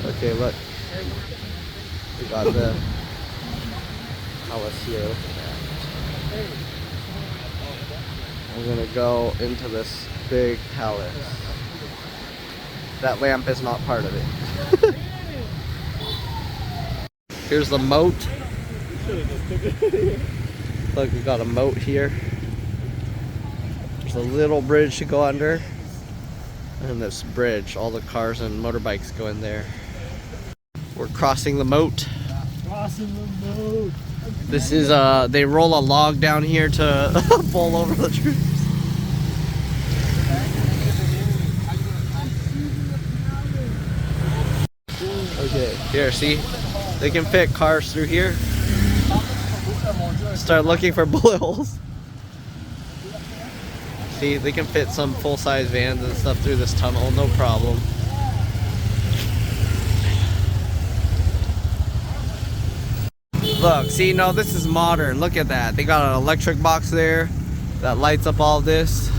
Okay, look. We got the palace here. Look at that. I'm gonna go into this big palace. That lamp is not part of it. Here's the moat. Look, we got a moat here. There's a little bridge to go under. And this bridge, all the cars and motorbikes go in there. We're crossing the moat. Crossing the moat. This is they roll a log down here to bowl over the troops. Okay, here, see? They can fit cars through here. Start looking for bullet holes. See, they can fit some full-size vans and stuff through this tunnel, no problem. Look, see, no, this is modern. Look at that. They got an electric box there that lights up all this.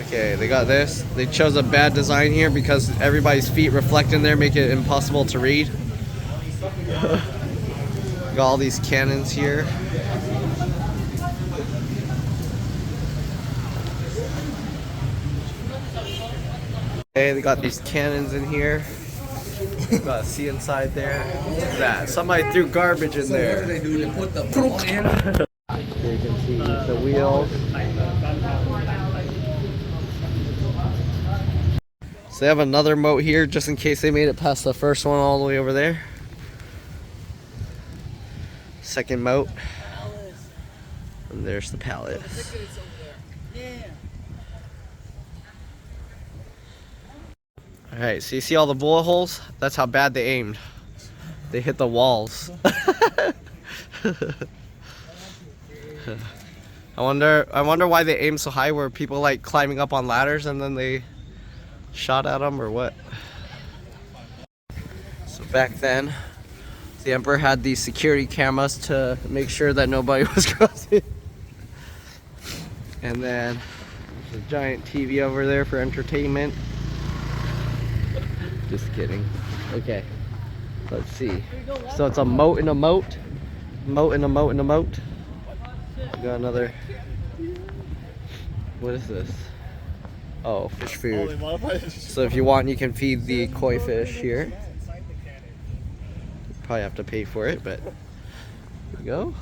Okay, they got this. They chose a bad design here because everybody's feet reflect in there, make it impossible to read. Got all these cannons here. Okay, they got these cannons in here. You gotta see inside there. Look at that. Somebody threw garbage in there. What do they do? They put the ball in. Here you can see the wheels. So they have another moat here just in case they made it past the first one all the way over there. Second moat. And there's the palace. Alright, so you see all the bullet holes? That's how bad they aimed. They hit the walls. I wonder why they aim so high. Were people like climbing up on ladders and then they shot at them or what? So back then, the emperor had these security cameras to make sure that nobody was crossing. And then there's a giant TV over there for entertainment. Just kidding. Okay, let's see. So it's a moat in a moat. Moat in a moat in a moat. We got another. What is this? Oh, fish food. So if you want, you can feed the koi fish here. Probably have to pay for it, but here we go.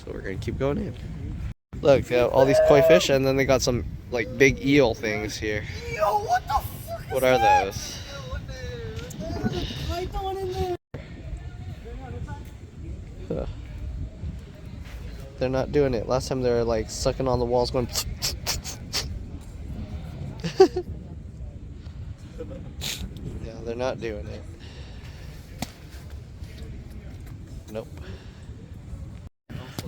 So we're gonna keep going in. Look, they have all these koi fish, and then they got some like big eel things here. Yo, what the fuck? What are those? Python in there. Huh. They're not doing it. Last time they were like sucking on the walls going. Yeah, they're not doing it. Nope.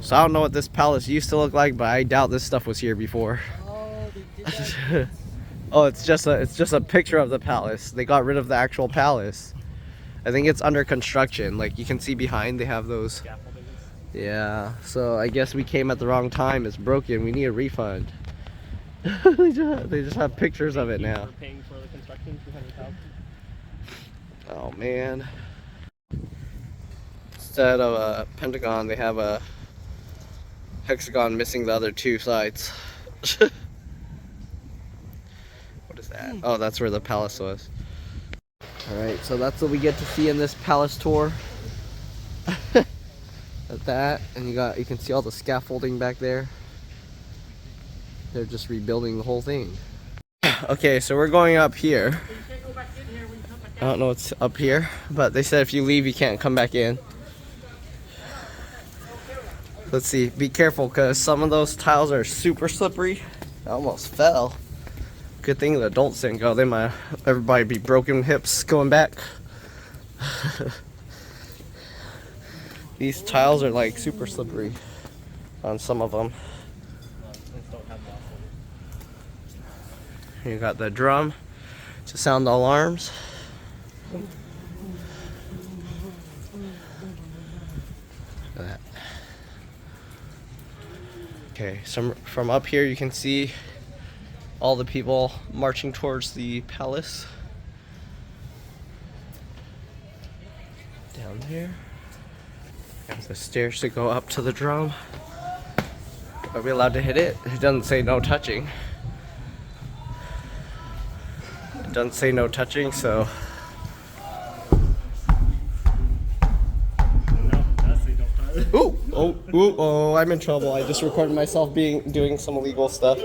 So I don't know what this palace used to look like, but I doubt this stuff was here before. Oh, they did that. Oh, it's just a picture of the palace. They got rid of the actual palace. I think it's under construction. Like you can see behind, they have those. Yeah. So I guess we came at the wrong time. It's broken. We need a refund. They just have pictures of it now. Paying for the construction, $200,000. Oh man. Instead of a pentagon, they have a hexagon missing the other two sides. What is that? Oh, that's where the palace was. Alright, so that's what we get to see in this palace tour. At that, and you can see all the scaffolding back there. They're just rebuilding the whole thing. Okay, so we're going up here. I don't know what's up here, but they said if you leave, you can't come back in. Let's see, be careful because some of those tiles are super slippery. I almost fell. Good thing the adults didn't go. They might everybody be broken hips going back. These tiles are like super slippery on some of them. You got the drum to sound the alarms. Look at that. Okay, so from up here you can see all the people marching towards the palace. Down there. There's the stairs to go up to the drum. Are we allowed to hit it? It doesn't say no touching. It doesn't say no touching, so. Ooh, oh, I'm in trouble. I just recorded myself doing some illegal stuff.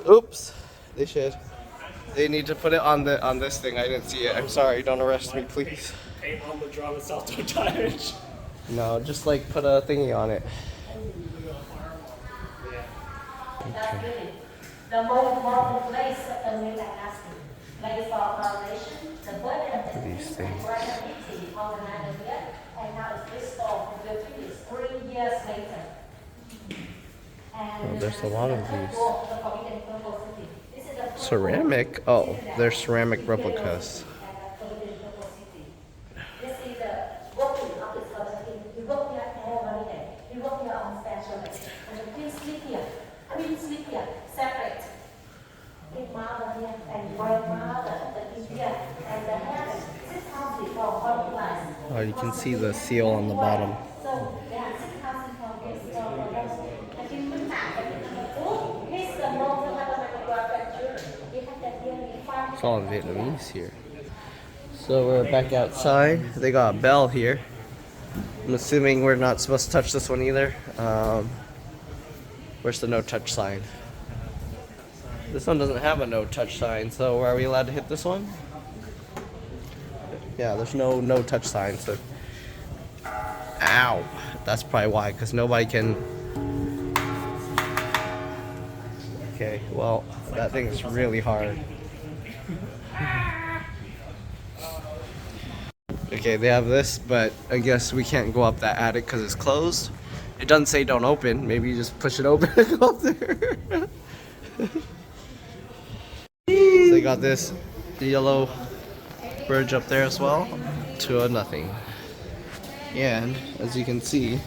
Oops. They need to put it on this thing. I didn't see it. I'm sorry. Don't arrest me, please. Paint on the drum itself, don't touch. No, just like put a thingy on it. Okay. The most important place of the New Dynasty. Place for coronation, the birth of the These things. organized here, and now it's restored for the previous 3 years later. And There's a lot of these. the Forbidden Temple City. This is the Ceramic? Oh, they're ceramic replicas. This is the working of the sculpture. You work here every day. You work here on special days. And the queen sleep here. Queen sleep here, separate. In marble here and white marble, the India and the heaven. 6 houses for one class. Oh, you can see the seal on the bottom. So there are 6 houses for this store for those. And in oh, here's the most manufacturer. You have that here in farm. It's all in Vietnamese here. So we're back outside. They got a bell here. I'm assuming we're not supposed to touch this one either. Where's the no touch sign? This one doesn't have a no touch sign, so are we allowed to hit this one? Yeah, there's no touch sign, so. Ow! That's probably why, because nobody can. Okay, well, that thing is really hard. Okay, they have this, but I guess we can't go up that attic because it's closed. It doesn't say don't open. Maybe you just push it open and go up there. So they got this yellow bridge up there as well to a nothing. And as you can see,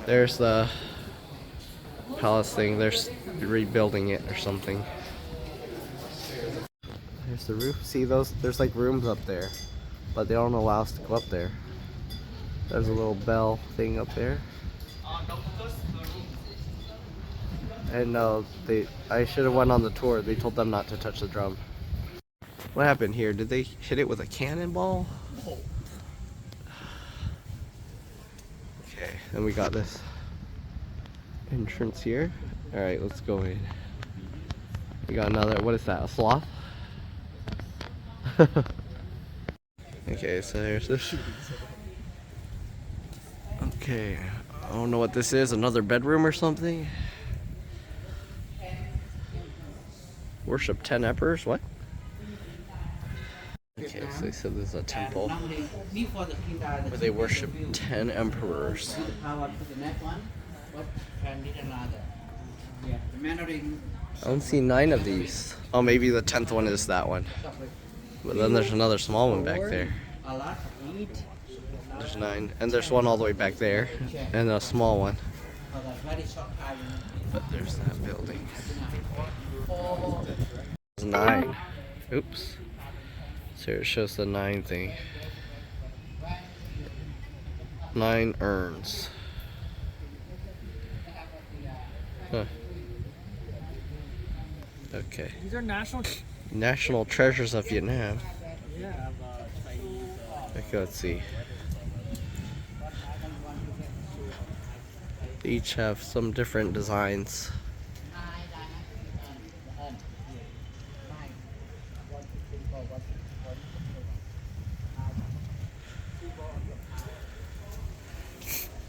there's the palace thing. They're rebuilding it or something. There's the roof. See those? There's like rooms up there, but they don't allow us to go up there. There's a little bell thing up there. And no, I should have went on the tour. They told them not to touch the drum. What happened here? Did they hit it with a cannonball? Okay, then we got this entrance here. All right, let's go in. We got another, what is that, a sloth? Okay, so there's this. Okay, I don't know what this is, another bedroom or something? Worship 10 emperors, what? Okay, so they said there's a temple where they worship 10 emperors. I don't see 9 of these. Oh, maybe the 10th one is that one. But then there's another small one back there. There's 9. And there's one all the way back there. And a small one. But there's that building. There's 9. Oops. So it shows the 9 thing. 9 urns. Huh. Okay. These are National treasures of Vietnam. Yeah, Okay, let's see. They each have some different designs.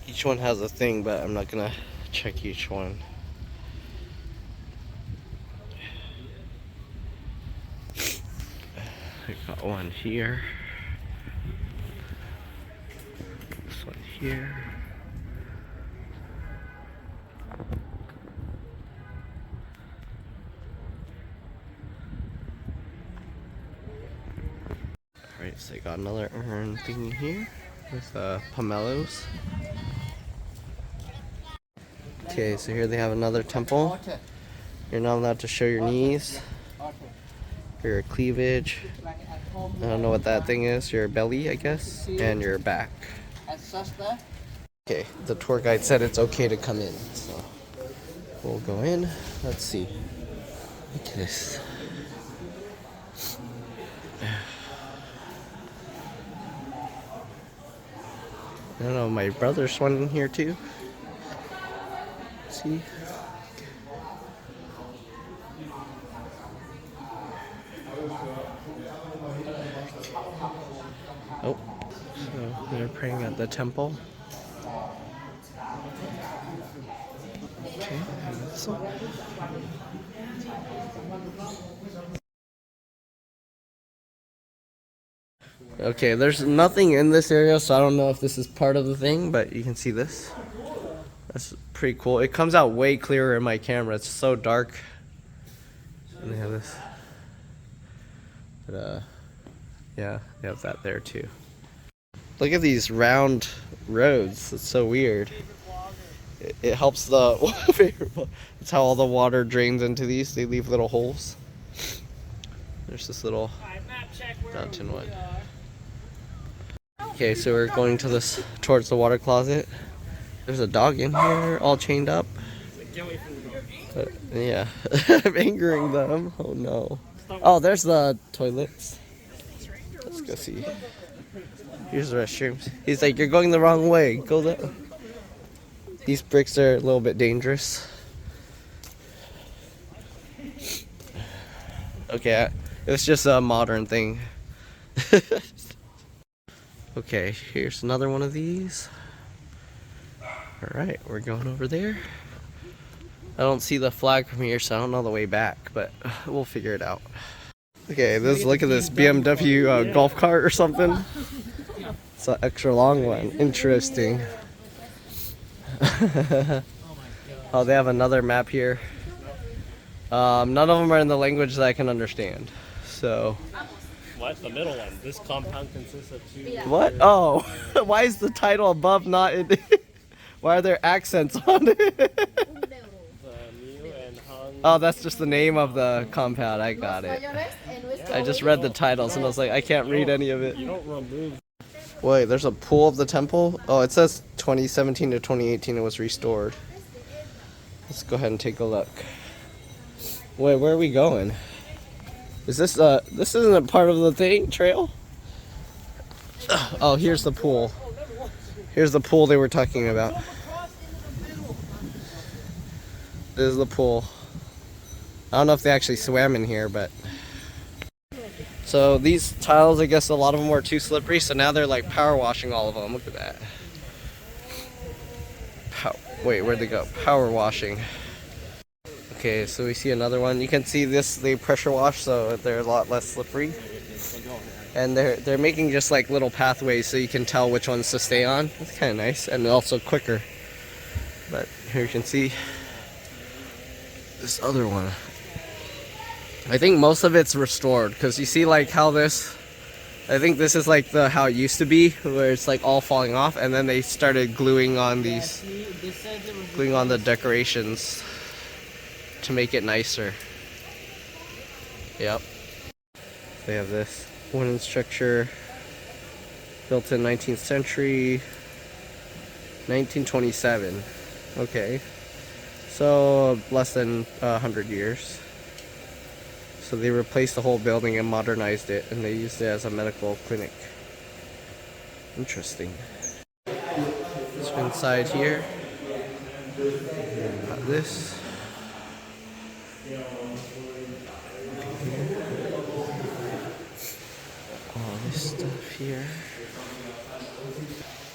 Each one has a thing, but I'm not gonna check each one. I got one here. This one here. Alright, so I got another urn thingy here with pomelos. Okay, so here they have another temple. You're not allowed to show your knees or your cleavage. I don't know what that thing is. Your belly, I guess, and your back. Okay, the tour guide said it's okay to come in, so we'll go in. Let's see. Look at this. I don't know, my brother's one in here too. See? Oh, so they're praying at the temple. Okay, and this one. Okay, there's nothing in this area, so I don't know if this is part of the thing, but you can see this. That's pretty cool. It comes out way clearer in my camera. It's so dark. And they have this. But, yeah, they have that there too. Look at these round roads. It's so weird. It helps the... That's how all the water drains into these. They leave little holes. There's this little mountain one. Okay, so we're going to this towards the water closet. There's a dog in here, all chained up. But, yeah, I'm angering them. Oh no. Oh, there's the toilets. Let's go see. Here's the restrooms. He's like, you're going the wrong way. Go that way. These bricks are a little bit dangerous. Okay, it's just a modern thing. Okay, here's another one of these. Alright, we're going over there. I don't see the flag from here, so I don't know the way back, but we'll figure it out. Okay, look at this BMW golf cart or something. It's an extra long one. Interesting. Oh, they have another map here. None of them are in the language that I can understand. So. What? The middle one. This compound consists of two. What? Oh, why is the title above not in? Why are there accents on it? Oh, that's just the name of the compound. I got it. I just read the titles and I was like, I can't read any of it. You don't remove. Wait, there's a pool of the temple? Oh, it says 2017 to 2018 it was restored. Let's go ahead and take a look. Wait, where are we going? Is this this isn't a part of the thing, trail? Oh, here's the pool. Here's the pool they were talking about. This is the pool. I don't know if they actually swam in here, but... So these tiles, I guess a lot of them were too slippery, so now they're like power washing all of them. Look at that. Wait, where'd they go? Power washing. Okay, so we see another one. You can see this, they pressure wash, so they're a lot less slippery. And they're making just like little pathways so you can tell which ones to stay on. It's kind of nice, and also quicker. But here you can see this other one. I think most of it's restored, because you see like how this, I think this is like how it used to be, where it's like all falling off, and then they started gluing on the decorations to make it nicer. Yep. They have this wooden structure built in 19th century, 1927. Okay. So less than 100 years. So they replaced the whole building and modernized it, and they used it as a medical clinic. Interesting. Let's go inside here. Got this. All this stuff here.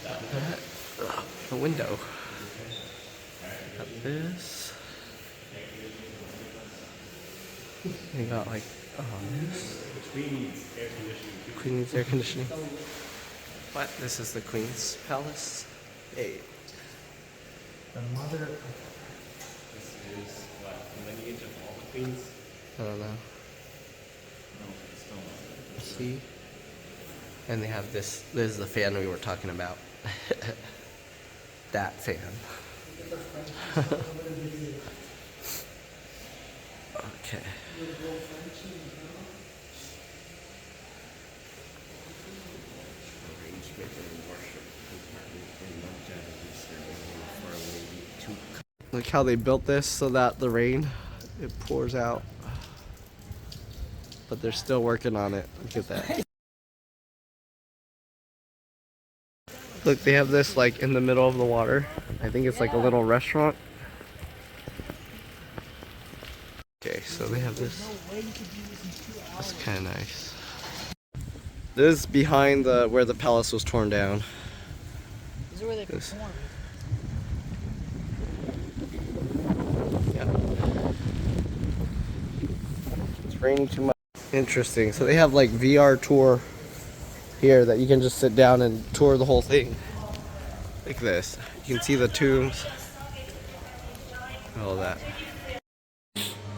Got that. The window. Got this. They got like this. Queen's air conditioning. What? This is the Queen's Palace? Hey. The mother. This is what? The lineage of all the queens? I don't know. See? And they have this. This is the fan we were talking about. That fan. Okay. Look how they built this so that the rain, it pours out. But they're still working on it. Look at that. Look, they have this like in the middle of the water. I think it's like a little restaurant. Okay, so they have this. That's kind of nice. This is behind the where the palace was torn down. This is where they perform. Yeah. It's raining too much. Interesting. So they have like VR tour here that you can just sit down and tour the whole thing. Like this. You can see the tombs. All that.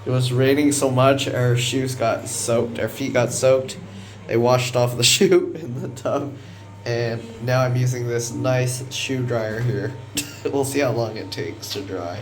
It was raining so much, our shoes got soaked, our feet got soaked. They washed off the shoe in the tub. And now I'm using this nice shoe dryer here. We'll see how long it takes to dry.